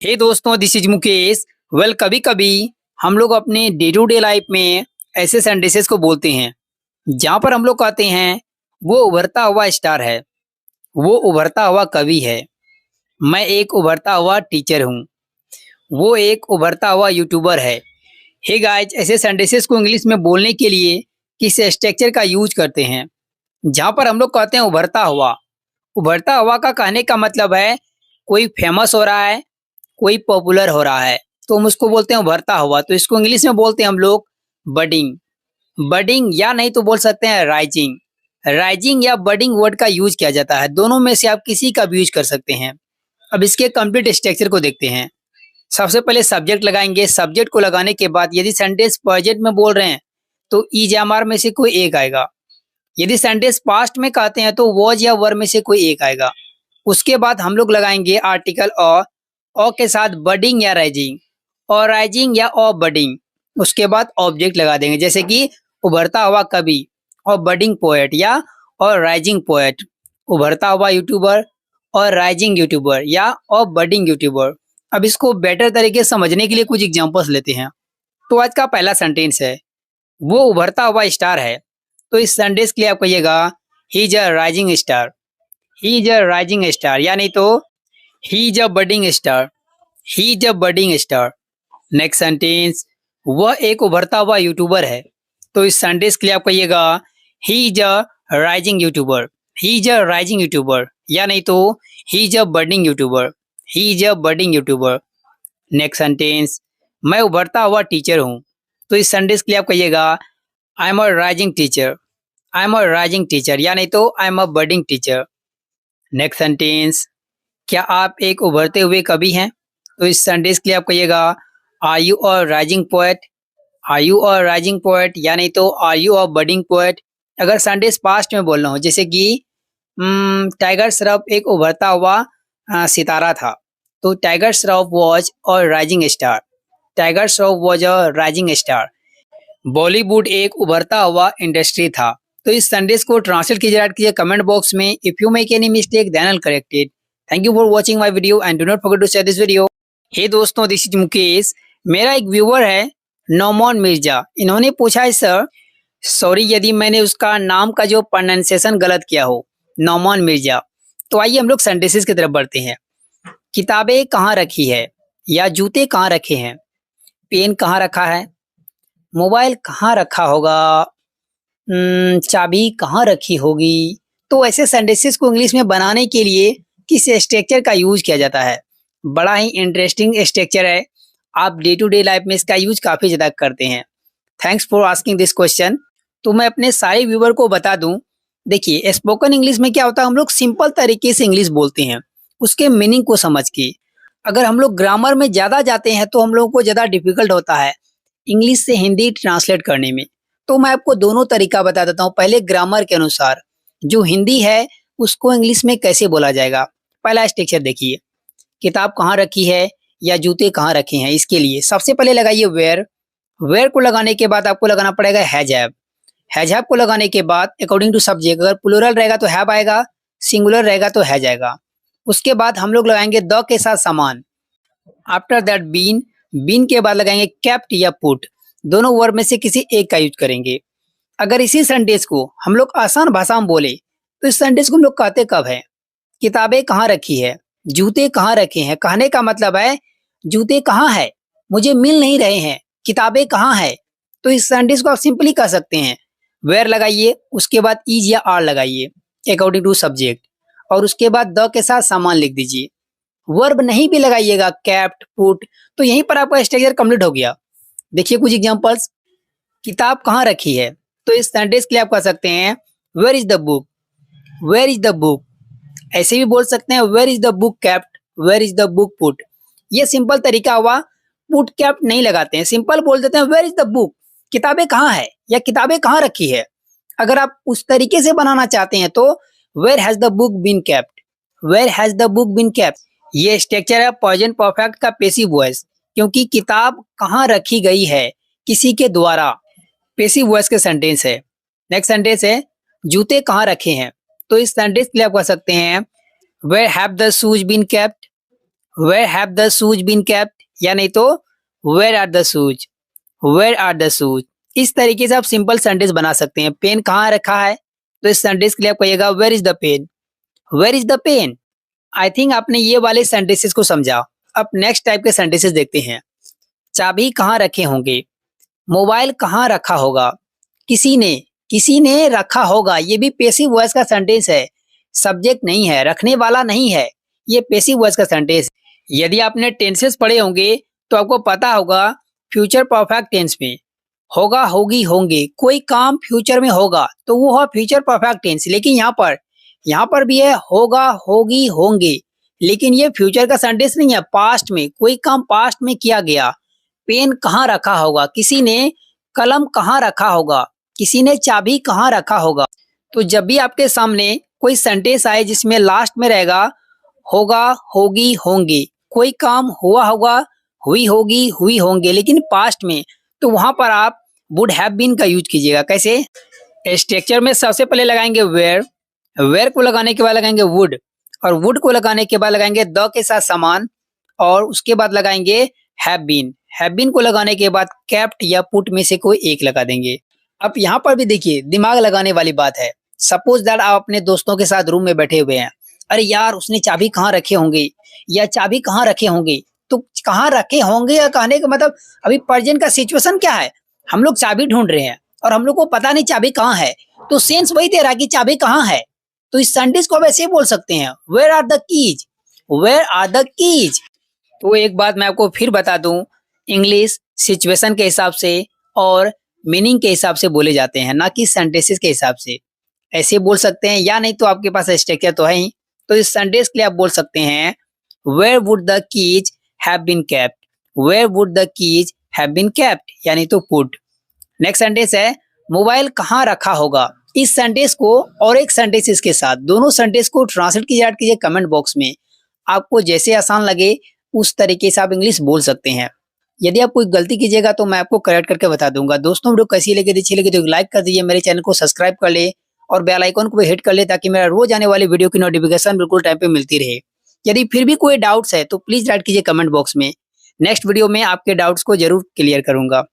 हे दोस्तों, this is Mukesh. कभी कभी हम लोग अपने डे टू डे लाइफ में ऐसे सेंटेंसेस को बोलते हैं जहाँ पर हम लोग कहते हैं वो उभरता हुआ स्टार है, वो उभरता हुआ कवि है, मैं एक उभरता हुआ टीचर हूँ, वो एक उभरता हुआ यूट्यूबर है। हे गाइस, ऐसे सेंटेंसेस को इंग्लिश में बोलने के लिए किस स्ट्रक्चर का यूज करते हैं जहाँ पर हम लोग कहते हैं उभरता हुआ। उभरता हुआ का कहने का मतलब है कोई फेमस हो रहा है, कोई पॉपुलर हो रहा है, तो हम उसको बोलते हैं उभरता हुआ। तो इसको इंग्लिश में बोलते हैं हम लोग बडिंग। बडिंग या नहीं तो बोल सकते हैं राइजिंग। राइजिंग या बडिंग वर्ड का यूज किया जाता है, दोनों में से आप किसी का भी यूज कर सकते हैं। अब इसके कंप्लीट स्ट्रक्चर को देखते हैं। सबसे पहले सब्जेक्ट लगाएंगे। सब्जेक्ट को लगाने के बाद यदि सेंटेंस प्रेजेंट में बोल रहे हैं तो इज या आर में से कोई एक आएगा। यदि सेंटेंस पास्ट में कहते हैं तो वॉज या वर में से कोई एक आएगा। उसके बाद हम लोग लगाएंगे आर्टिकल और के साथ बडिंग या राइजिंग, और राइजिंग या और बडिंग। उसके बाद ऑब्जेक्ट लगा देंगे, जैसे कि उभरता हुआ कवि और बडिंग पोएट, या और राइजिंग पोएट। उभरता हुआ यूट्यूबर और राइजिंग यूट्यूबर, या और बडिंग यूट्यूबर। अब इसको बेटर तरीके से समझने के लिए कुछ एग्जांपल्स लेते हैं। तो आज का पहला सेंटेंस है वो उभरता हुआ स्टार है। तो इस सेंटेंस के लिए आप कहिएगा he is a rising star. He is a rising star, या नहीं तो he is a budding star. He is a budding star. Next sentence, वह एक उभरता हुआ यूट्यूबर है। तो इस सेंटेंस के लिए आप कहिएगा he is a rising YouTuber. He is a rising YouTuber, या नहीं तो he is a budding YouTuber. He is a budding YouTuber. Next sentence, मैं उभरता हुआ टीचर हूँ। तो इस सेंटेंस के लिए आप कहिएगा I am a rising teacher. I am a rising teacher, या नहीं तो I am a budding teacher. Next sentence, क्या आप एक उभरते हुए कवि हैं? तो इस सेंटेंस के लिए आप कहिएगा are you a rising poet. Are you a rising poet, या नहीं तो are you a budding poet. अगर सेंटेंस पास्ट में बोलना हो, जैसे कि टाइगर श्रॉफ एक उभरता हुआ सितारा था। तो tiger Shroff was a rising star. Tiger Shroff was a rising star. Bollywood एक उभरता हुआ इंडस्ट्री था। तो इस सेंटेंस को ट्रांसलेट कीजिए, ऐड कीजिए कमेंट बॉक्स में। If you make any mistake then I will correct it. Thank you for watching my video and do not forget to share this video. Hey दोस्तों, this is Mukesh. मेरा एक viewer है नौमान मिर्जा। इन्होंने पूछा है sir, sorry यदि मैंने उसका नाम का जो प्रोनाउंसिएशन गलत किया हो, नौमान मिर्जा। तो आइए हम लोग सेंटेंसेस की तरफ बढ़ते हैं। किताबें कहाँ रखी है, या जूते कहाँ रखे हैं, पेन कहाँ रखा है, मोबाइल कहाँ रखा होगा, चाबी कहाँ रखी होगी। तो ऐसे सेंटेंसेस को इंग्लिश में बनाने के लिए किस स्ट्रक्चर का यूज किया जाता है? बड़ा ही इंटरेस्टिंग स्ट्रक्चर है। आप डे टू डे लाइफ में इसका यूज काफी ज्यादा करते हैं। Thanks for asking this question. तो मैं अपने सारे व्यूवर को बता दूं, देखिए स्पोकन इंग्लिश में क्या होता है, हम लोग सिंपल तरीके से इंग्लिश बोलते हैं उसके मीनिंग को समझ के। अगर हम लोग ग्रामर में ज्यादा जाते हैं तो हम लोगों को ज्यादा डिफिकल्ट होता है इंग्लिश से हिंदी ट्रांसलेट करने में। तो मैं आपको दोनों तरीका बता देता हूँ। पहले ग्रामर के अनुसार जो हिंदी है उसको इंग्लिश में कैसे बोला जाएगा। पहला स्ट्रक्चर देखिए, किताब कहाँ रखी है या जूते कहाँ रखे हैं। इसके लिए सबसे पहले लगाइए वेयर। वेयर को लगाने के बाद आपको लगाना पड़ेगा हैज हैव। हैज हैव को लगाने के बाद अकॉर्डिंग टू सब्जेक्ट, अगर प्लूरल रहेगा तो हैव आएगा, सिंगुलर रहेगा तो हैज आएगा। उसके बाद हम लोग लगाएंगे द के साथ सामान। After that been. बीन के बाद लगाएंगे कैप्ट या पुट। दोनों वर्ड में से किसी एक का यूज करेंगे। अगर इसी सेंटेंस को हम लोग आसान भाषा में बोले तो इस सेंटेंस को हम लोग कहते कब है? किताबें कहाँ रखी है, जूते कहाँ रखे हैं। कहने का मतलब है जूते कहाँ है, मुझे मिल नहीं रहे हैं, किताबें कहाँ है। तो इस सेंटेंस को आप सिंपली कह सकते हैं वेयर लगाइए, उसके बाद इज या आर लगाइए अकॉर्डिंग टू सब्जेक्ट, और उसके बाद द के साथ सामान लिख दीजिए। वर्ब नहीं भी लगाइएगा कैप्ट पुट, तो यहीं पर आपका स्ट्रक्चर कंप्लीट हो गया। देखिए कुछ एग्जांपल्स। किताब कहाँ रखी है, तो इस सेंटेंस के लिए आप कह सकते हैं where is the book. Where is the book. ऐसे भी बोल सकते हैं where is the book kept, where is the book put. ये सिंपल तरीका हुआ। पुट कैप्ट नहीं लगाते हैं, सिंपल बोल देते हैं वेयर इज द बुक। किताबें कहाँ है या किताबें कहाँ रखी है। अगर आप उस तरीके से बनाना चाहते हैं तो where has the book been kept, where has the book been kept. ये स्ट्रक्चर है प्रेजेंट परफेक्ट का पैसिव वॉइस, क्योंकि किताब कहाँ रखी गई है किसी के द्वारा, पैसिव वॉइस के सेंटेंस है। नेक्स्ट सेंटेंस है जूते कहाँ रखे हैं। तो इस सेंटेंस के लिए आप कह सकते हैं where have the shoes been kept, where have the shoes been kept, या नहीं तो where are the shoes, where are the shoes. इस तरीके से आप सिंपल सेंटेंस बना सकते हैं। पेन कहाँ रखा है, तो इस सेंटेंस के लिए आप कहिएगा where is the pen, where is the pen. I think आपने ये वाले सेंटेंसेस को समझा। अब नेक्स्ट टाइप के सेंटेंसेस देखते हैं। चाबी कहाँ रखे होंगे, मोबाइल कहाँ रखा होगा, किसी ने रखा होगा। ये भी पैसिव वॉइस का सेंटेंस है, सब्जेक्ट नहीं है, रखने वाला नहीं है, ये पैसिव वॉइस का सेंटेंस। यदि आपने टेंसेस पढ़े होंगे तो आपको पता होगा फ्यूचर परफेक्ट टेंस में होगा, होगी, होंगे। कोई काम फ्यूचर में होगा तो वो है फ्यूचर परफेक्ट टेंस। लेकिन यहाँ पर भी है होगा, होगी, होंगे, लेकिन ये फ्यूचर का सेंटेंस नहीं है, पास्ट में। कोई काम पास्ट में किया गया। पेन कहाँ रखा होगा, किसी ने कलम कहाँ रखा होगा, किसी ने चाबी कहाँ रखा होगा। तो जब भी आपके सामने कोई सेंटेंस आए जिसमें लास्ट में रहेगा होगा, होगी, होंगे, कोई काम हुआ होगा, हुई होगी, हुई होंगे, लेकिन पास्ट में, तो वहां पर आप वुड हैव बीन का यूज कीजिएगा। कैसे? स्ट्रक्चर में सबसे पहले लगाएंगे वेयर, वेयर को लगाने के बाद लगाएंगे वुड, और वुड को लगाने के बाद लगाएंगे द के साथ समान, और उसके बाद लगाएंगे हैव बीन। हैव बीन को लगाने के बाद केप्ट या पुट में से कोई एक लगा देंगे। अब यहाँ पर भी देखिए दिमाग लगाने वाली बात है। सपोज दैट आप अपने दोस्तों के साथ रूम में बैठे हुए हैं, अरे यार उसने चाबी कहाँ रखे होंगे या चाबी कहाँ रखे होंगे, तो कहाँ रखे होंगे या कहने का मतलब अभी प्रेजेंट का सिचुएशन क्या है, हम लोग चाबी ढूंढ रहे हैं और हम लोग को पता नहीं चाबी कहाँ है, तो सेंस वही दे रहा है कि चाबी कहाँ है। तो इस सेंटेंस को वैसे बोल सकते हैं where are the keys, where are the keys. तो एक बात मैं आपको फिर बता दूं, इंग्लिश सिचुएशन के हिसाब से और मीनिंग के हिसाब से बोले जाते हैं, ना कि सेंटेंसेस के हिसाब से। ऐसे बोल सकते हैं, या नहीं तो आपके पास स्ट्रक्चर तो है ही, तो इस सेंटेंस के लिए आप बोल सकते हैं where would the keys have been kept, where would the keys have been kept, यानी तो पुट। नेक्स्ट सेंटेंस है मोबाइल कहाँ रखा होगा। इस सेंटेंस को और एक सेंटेंस इसके साथ, दोनों सेंटेंस को ट्रांसलेट कीजिए, ऐड कीजिए कमेंट बॉक्स में। आपको जैसे आसान लगे उस तरीके से आप इंग्लिश बोल सकते हैं। यदि आप कोई गलती कीजिएगा तो मैं आपको करेक्ट करके बता दूंगा। दोस्तों वीडियो कैसी लगी, अच्छी लगी तो लाइक कर दीजिए, मेरे चैनल को सब्सक्राइब कर ले और बेल आइकन को भी हिट कर ले, ताकि मेरा रोज आने वाली वीडियो की नोटिफिकेशन बिल्कुल टाइम पे मिलती रहे। यदि फिर भी कोई डाउट्स है तो प्लीज राइट कीजिए कमेंट बॉक्स में। नेक्स्ट वीडियो में आपके डाउट्स को जरूर क्लियर करूंगा।